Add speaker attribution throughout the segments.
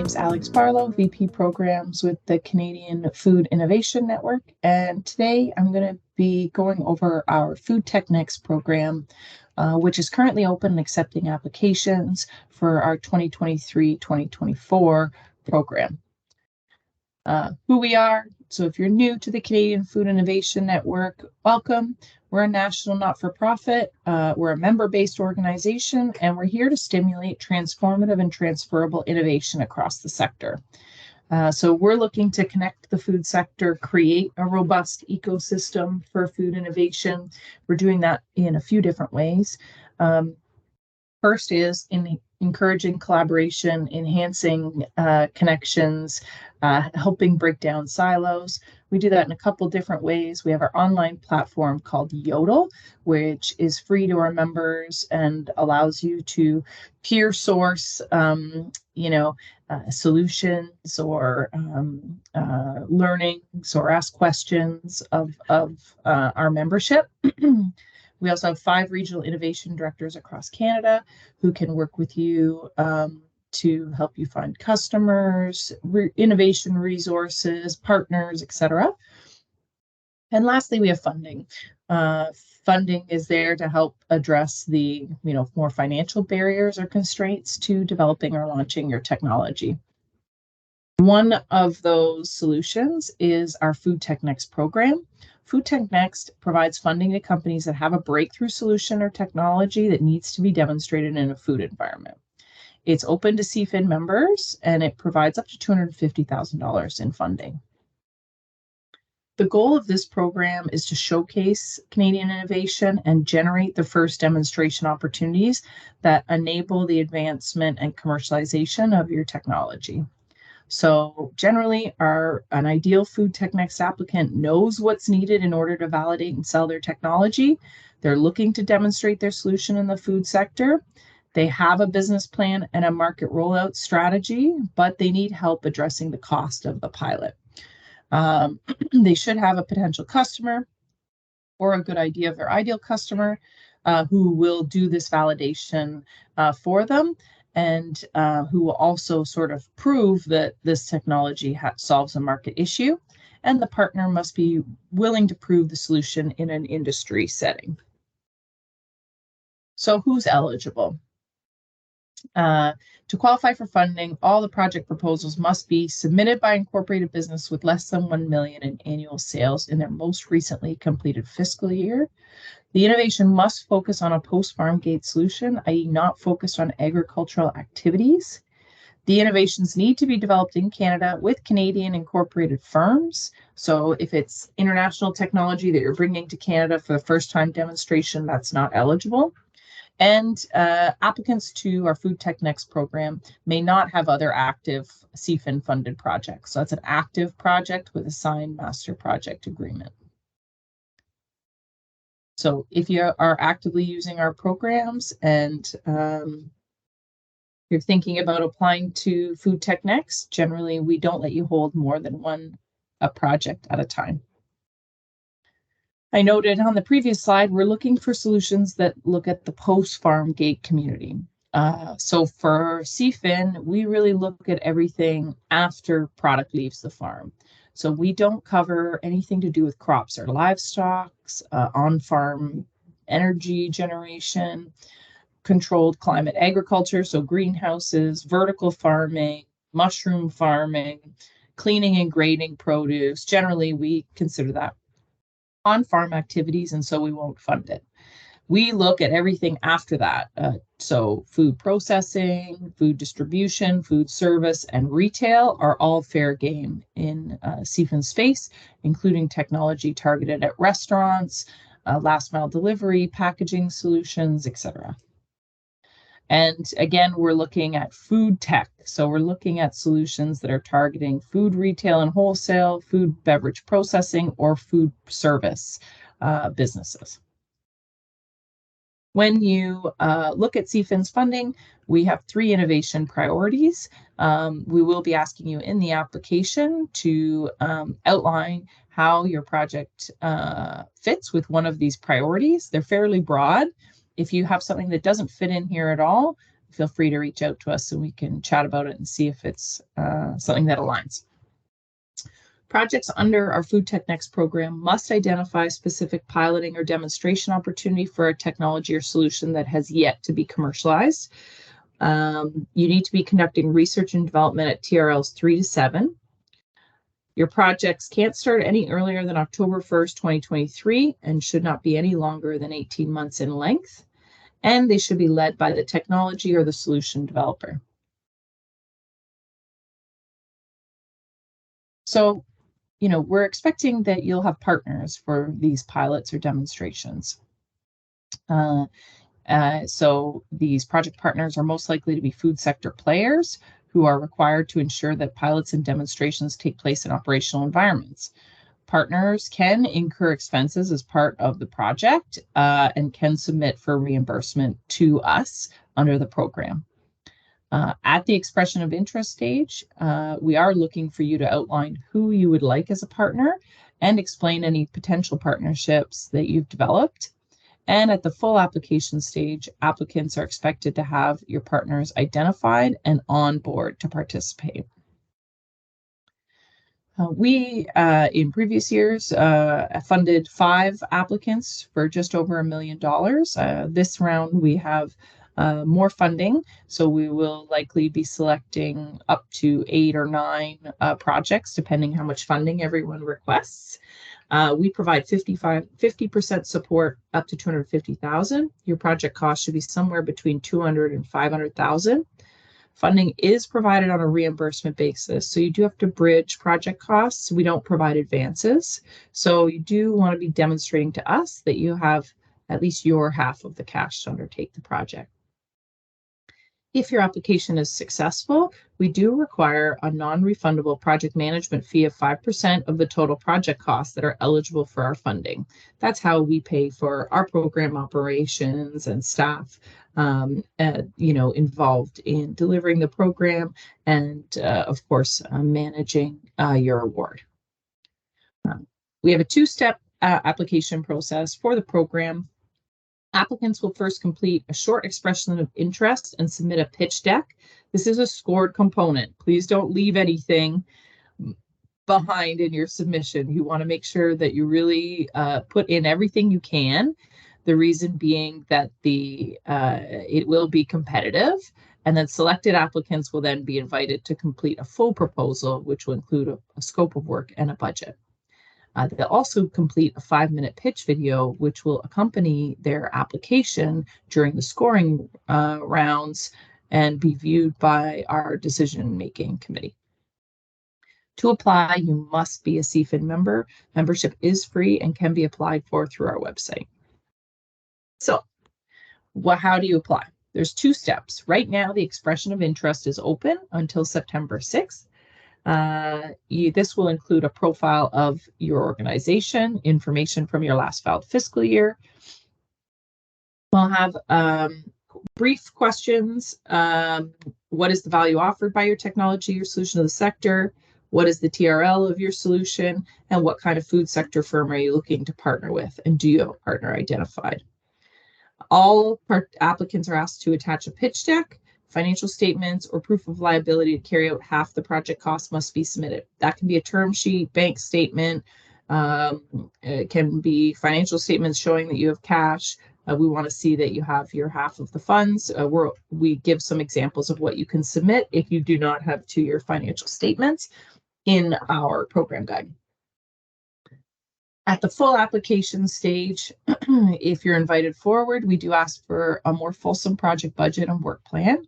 Speaker 1: name's Alex Barlow, VP Programs with the Canadian Food Innovation Network, and today I'm going to be going over our FoodTech Next program, which is currently open and accepting applications for our 2023-2024 program. Who we are. So if you're new to the Canadian Food Innovation Network, welcome. We're a national not-for-profit. We're a member-based organization, and we're here to stimulate transformative and transferable innovation across the sector. So we're looking to connect the food sector, create a robust ecosystem for food innovation. We're doing that in a few different ways. First is in encouraging collaboration, enhancing connections, helping break down silos. We do that in a couple different ways. We have our online platform called Yodel, which is free to our members and allows you to peer source, solutions or learnings or ask questions of our membership. We also have 5 regional innovation directors across Canada who can work with you to help you find customers, innovation resources, partners, etc. And lastly, we have funding. Funding is there to help address the more financial barriers or constraints to developing or launching your technology. One of those solutions is our FoodTech Next program. FoodTech Next provides funding to companies that have a breakthrough solution or technology that needs to be demonstrated in a food environment. It's open to CFIN members, and it provides up to $250,000 in funding. The goal of this program is to showcase Canadian innovation and generate the first demonstration opportunities that enable the advancement and commercialization of your technology. So generally, an ideal FoodTech Next applicant knows what's needed in order to validate and sell their technology. They're looking to demonstrate their solution in the food sector. They have a business plan and a market rollout strategy, but they need help addressing the cost of the pilot. They should have a potential customer or a good idea of their ideal customer who will do this validation for them, and who will also sort of prove that this technology solves a market issue, and the partner must be willing to prove the solution in an industry setting. So who's eligible? To qualify for funding, all the project proposals must be submitted by incorporated business with less than 1 million in annual sales in their most recently completed fiscal year. The innovation must focus on a post-farmgate solution, i.e. not focused on agricultural activities. The innovations need to be developed in Canada with Canadian incorporated firms. So if it's international technology that you're bringing to Canada for the first time demonstration, that's not eligible. And applicants to our FoodTech Next program may not have other active CFIN funded projects. So that's an active project with a signed master project agreement. So if you are actively using our programs and you're thinking about applying to FoodTech Next, generally we don't let you hold more than one project at a time. I noted on the previous slide, we're looking for solutions that look at the post-farmgate community. So for CFIN, we really look at everything after product leaves the farm. So we don't cover anything to do with crops or livestock, on-farm energy generation, controlled climate agriculture, so greenhouses, vertical farming, mushroom farming, cleaning and grading produce. Generally, we consider that on-farm activities, and so we won't fund it. We look at everything after that. So food processing, food distribution, food service, and retail are all fair game in CFIN space, including technology targeted at restaurants, last mile delivery, packaging solutions, etc. And again, we're looking at food tech. So we're looking at solutions that are targeting food retail and wholesale, food beverage processing, or food service businesses. When you look at CFIN's funding, we have 3 innovation priorities. We will be asking you in the application to outline how your project fits with one of these priorities. They're fairly broad. If you have something that doesn't fit in here at all, feel free to reach out to us and we can chat about it and see if it's something that aligns. Projects under our FoodTech Next program must identify specific piloting or demonstration opportunity for a technology or solution that has yet to be commercialized. You need to be conducting research and development at TRLs 3 to 7. Your projects can't start any earlier than October 1st, 2023, and should not be any longer than 18 months in length. And they should be led by the technology or the solution developer. So, we're expecting that you'll have partners for these pilots or demonstrations. So these project partners are most likely to be food sector players who are required to ensure that pilots and demonstrations take place in operational environments. Partners can incur expenses as part of the project and can submit for reimbursement to us under the program. At the expression of interest stage, we are looking for you to outline who you would like as a partner and explain any potential partnerships that you've developed. And at the full application stage, applicants are expected to have your partners identified and on board to participate. We, in previous years, funded 5 applicants for just over $1 million. This round, we have more funding, so we will likely be selecting up to 8 or 9 projects, depending how much funding everyone requests. We provide 50% support up to $250,000. Your project cost should be somewhere between $200,000 and $500,000. Funding is provided on a reimbursement basis, so you do have to bridge project costs. We don't provide advances, so you do want to be demonstrating to us that you have at least your half of the cash to undertake the project. If your application is successful, we do require a non-refundable project management fee of 5% of the total project costs that are eligible for our funding. That's how we pay for our program operations and staff, involved in delivering the program and, of course, managing your award. We have a 2-step application process for the program. Applicants will first complete a short expression of interest and submit a pitch deck. This is a scored component. Please don't leave anything behind in your submission. You want to make sure that you really put in everything you can. The reason being that it will be competitive, and then selected applicants will then be invited to complete a full proposal, which will include a scope of work and a budget. They'll also complete a 5-minute pitch video, which will accompany their application during the scoring rounds and be viewed by our decision-making committee. To apply, you must be a CFIN member. Membership is free and can be applied for through our website. So, how do you apply? There's 2 steps. Right now, the expression of interest is open until September 6th. This will include a profile of your organization, information from your last filed fiscal year. We'll have brief questions. What is the value offered by your technology or solution to the sector? What is the TRL of your solution? And what kind of food sector firm are you looking to partner with? And do you have a partner identified? All applicants are asked to attach a pitch deck. Financial statements or proof of liability to carry out half the project cost must be submitted. That can be a term sheet, bank statement, it can be financial statements showing that you have cash. We want to see that you have your half of the funds. We give some examples of what you can submit if you do not have 2-year financial statements in our program guide. At the full application stage, if you're invited forward, we do ask for a more fulsome project budget and work plan.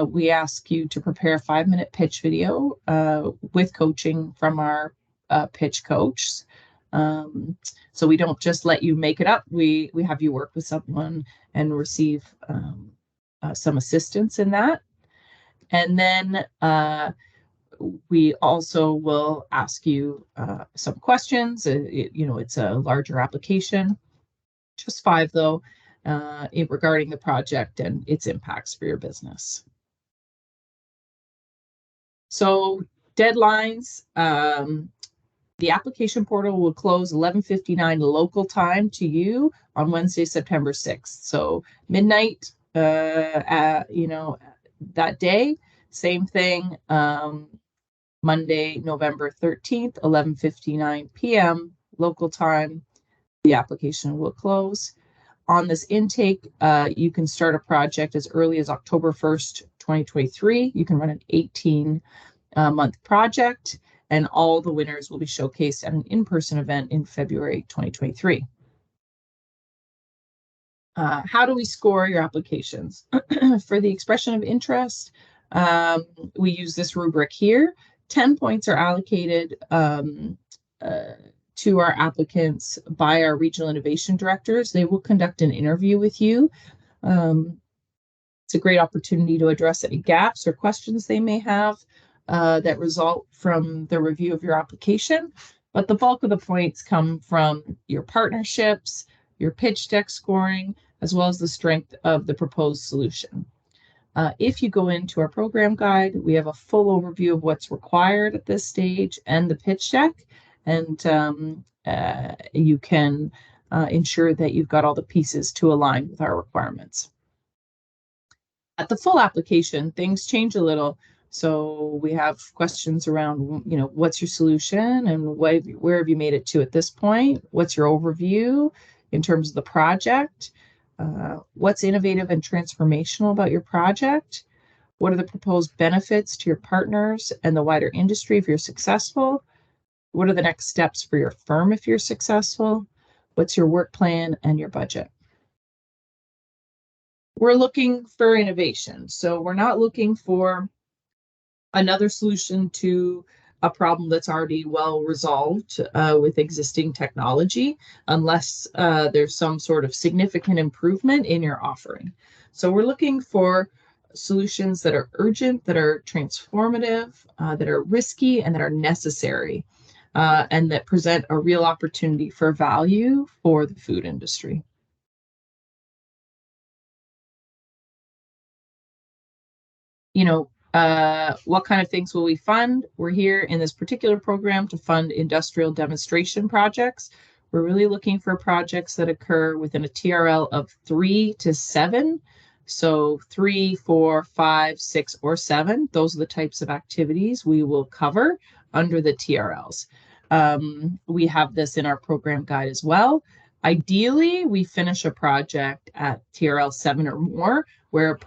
Speaker 1: We ask you to prepare a 5-minute pitch video with coaching from our pitch coach. So we don't just let you make it up. We have you work with someone and receive some assistance in that. And then we also will ask you some questions. It's a larger application, just 5 though, regarding the project and its impacts for your business. So deadlines, the application portal will close 11:59 local time to you on Wednesday, September 6th. So midnight that day. Same thing, Monday, November 13th, 11:59 p.m. local time, the application will close. On this intake, you can start a project as early as October 1st, 2023. You can run an 18-month project, and all the winners will be showcased at an in-person event in February 2023. How do we score your applications? For the expression of interest, we use this rubric here. 10 points are allocated to our applicants by our regional innovation directors. They will conduct an interview with you. It's a great opportunity to address any gaps or questions they may have that result from the review of your application. But the bulk of the points come from your partnerships, your pitch deck scoring, as well as the strength of the proposed solution. If you go into our program guide, we have a full overview of what's required at this stage and the pitch deck, and you can ensure that you've got all the pieces to align with our requirements. At the full application, things change a little. So we have questions around, what's your solution and where have you made it to at this point? What's your overview in terms of the project? What's innovative and transformational about your project? What are the proposed benefits to your partners and the wider industry if you're successful? What are the next steps for your firm if you're successful? What's your work plan and your budget? We're looking for innovation. So we're not looking for another solution to a problem that's already well resolved with existing technology, unless there's some sort of significant improvement in your offering. So we're looking for solutions that are urgent, that are transformative, that are risky, and that are necessary, and that present a real opportunity for value for the food industry. What kind of things will we fund? We're here in this particular program to fund industrial demonstration projects. We're really looking for projects that occur within a TRL of 3 to 7. So 3, 4, 5, 6, or 7. Those are the types of activities we will cover under the TRLs. We have this in our program guide as well. Ideally, we finish a project at TRL 7 or more, where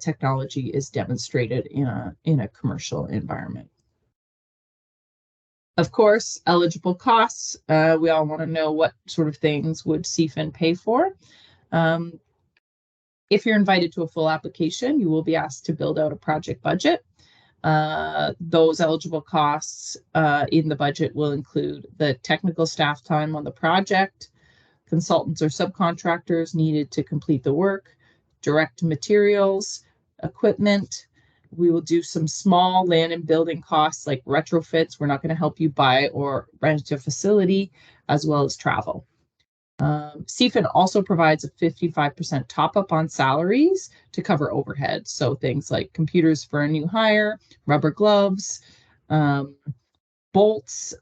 Speaker 1: technology is demonstrated in a commercial environment. Of course, eligible costs. We all want to know what sort of things would CFIN pay for. If you're invited to a full application, you will be asked to build out a project budget. Those eligible costs in the budget will include the technical staff time on the project, consultants or subcontractors needed to complete the work, direct materials, equipment. We will do some small land and building costs like retrofits. We're not going to help you buy or rent a facility, as well as travel. CFIN also provides a 55% top up on salaries to cover overhead. So things like computers for a new hire, rubber gloves, bolts,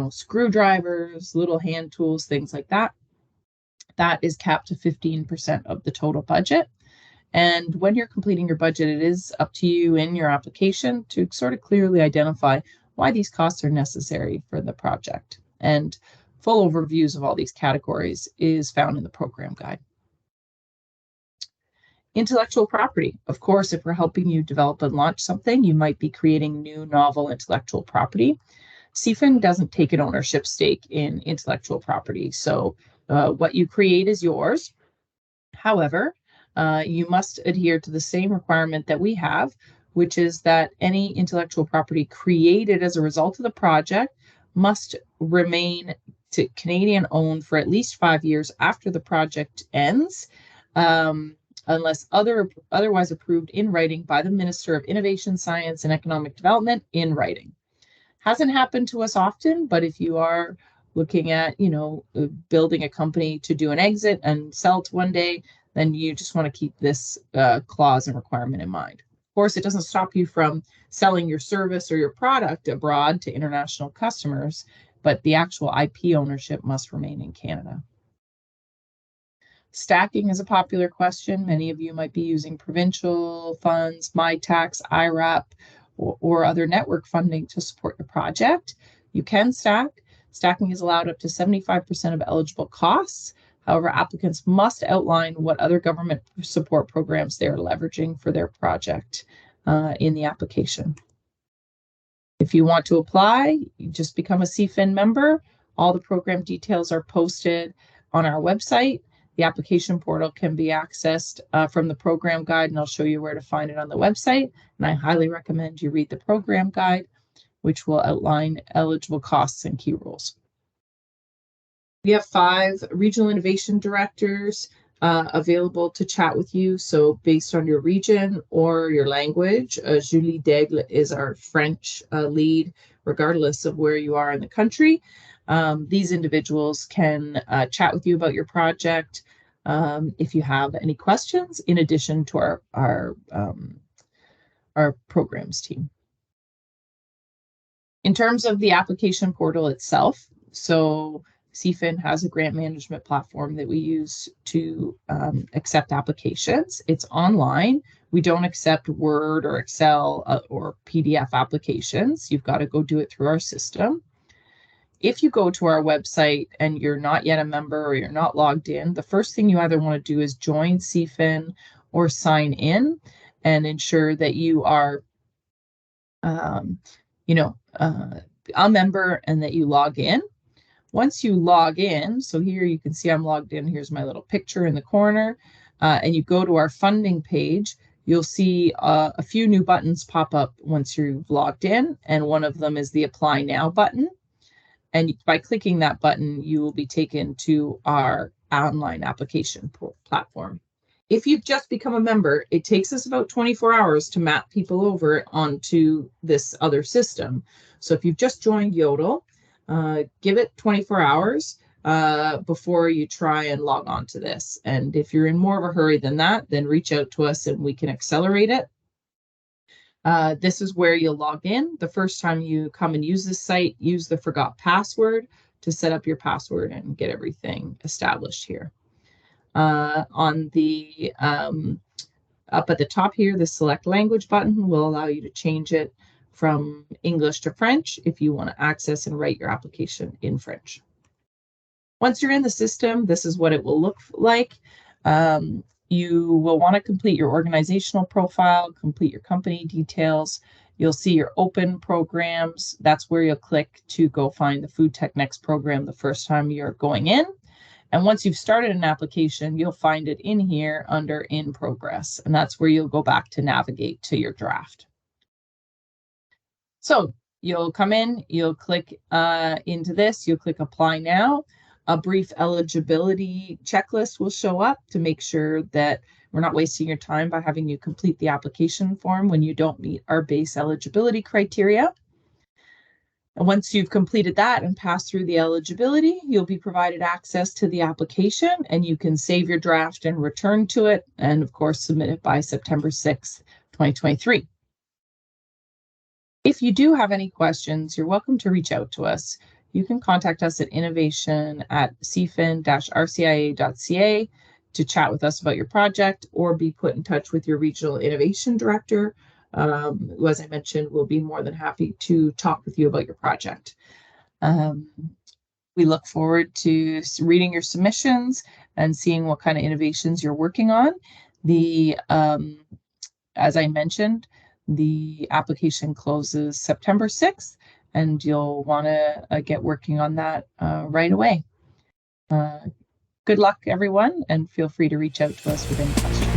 Speaker 1: screwdrivers, little hand tools, things like that. That is capped to 15% of the total budget. And when you're completing your budget, it is up to you in your application to sort of clearly identify why these costs are necessary for the project. And full overviews of all these categories is found in the program guide. Intellectual property. Of course, if we're helping you develop and launch something, you might be creating new novel intellectual property. CFIN doesn't take an ownership stake in intellectual property. So what you create is yours. However, you must adhere to the same requirement that we have, which is that any intellectual property created as a result of the project must remain Canadian owned for at least 5 years after the project ends, unless otherwise approved in writing by the Minister of Innovation, Science and Economic Development in writing. Hasn't happened to us often, but if you are looking at, building a company to do an exit and sell it one day, then you just want to keep this clause and requirement in mind. Of course, it doesn't stop you from selling your service or your product abroad to international customers, but the actual IP ownership must remain in Canada. Stacking is a popular question. Many of you might be using provincial funds, MyTax, IRAP, or other network funding to support your project. You can stack. Stacking is allowed up to 75% of eligible costs. However, applicants must outline what other government support programs they are leveraging for their project in the application. If you want to apply, you just become a CFIN member. All the program details are posted on our website. The application portal can be accessed from the program guide, and I'll show you where to find it on the website. And I highly recommend you read the program guide, which will outline eligible costs and key rules. We have 5 regional innovation directors available to chat with you. So based on your region or your language, Julie Daigle is our French lead, regardless of where you are in the country. These individuals can chat with you about your project if you have any questions, in addition to our programs team. In terms of the application portal itself, so CFIN has a grant management platform that we use to accept applications. It's online. We don't accept Word or Excel or PDF applications. You've got to go do it through our system. If you go to our website and you're not yet a member or you're not logged in, the first thing you either want to do is join CFIN or sign in and ensure that you are a member and that you log in. Once you log in, so here you can see I'm logged in. Here's my little picture in the corner. And you go to our funding page, you'll see a few new buttons pop up once you've logged in. And one of them is the Apply Now button. And by clicking that button, you will be taken to our online application platform. If you've just become a member, it takes us about 24 hours to map people over onto this other system. So if you've just joined Yodel, give it 24 hours before you try and log on to this. And if you're in more of a hurry than that, then reach out to us and we can accelerate it. This is where you'll log in. The first time you come and use this site, use the forgot password to set up your password and get everything established here. On the up at the top here, the select language button will allow you to change it from English to French if you want to access and write your application in French. Once you're in the system, this is what it will look like. You will want to complete your organizational profile, complete your company details. You'll see your open programs. That's where you'll click to go find the FoodTech Next program the first time you're going in. And once you've started an application, you'll find it in here under In Progress. And that's where you'll go back to navigate to your draft. So you'll come in, you'll click into this, you'll click Apply Now. A brief eligibility checklist will show up to make sure that we're not wasting your time by having you complete the application form when you don't meet our base eligibility criteria. And once you've completed that and passed through the eligibility, you'll be provided access to the application and you can save your draft and return to it. And of course, submit it by September 6th, 2023. If you do have any questions, you're welcome to reach out to us. You can contact us at innovation@cfin-rcia.ca to chat with us about your project or be put in touch with your regional innovation director, who, as I mentioned, will be more than happy to talk with you about your project. We look forward to reading your submissions and seeing what kind of innovations you're working on. As I mentioned, the application closes September 6th. And you'll want to get working on that right away. Good luck, everyone, and feel free to reach out to us with any questions.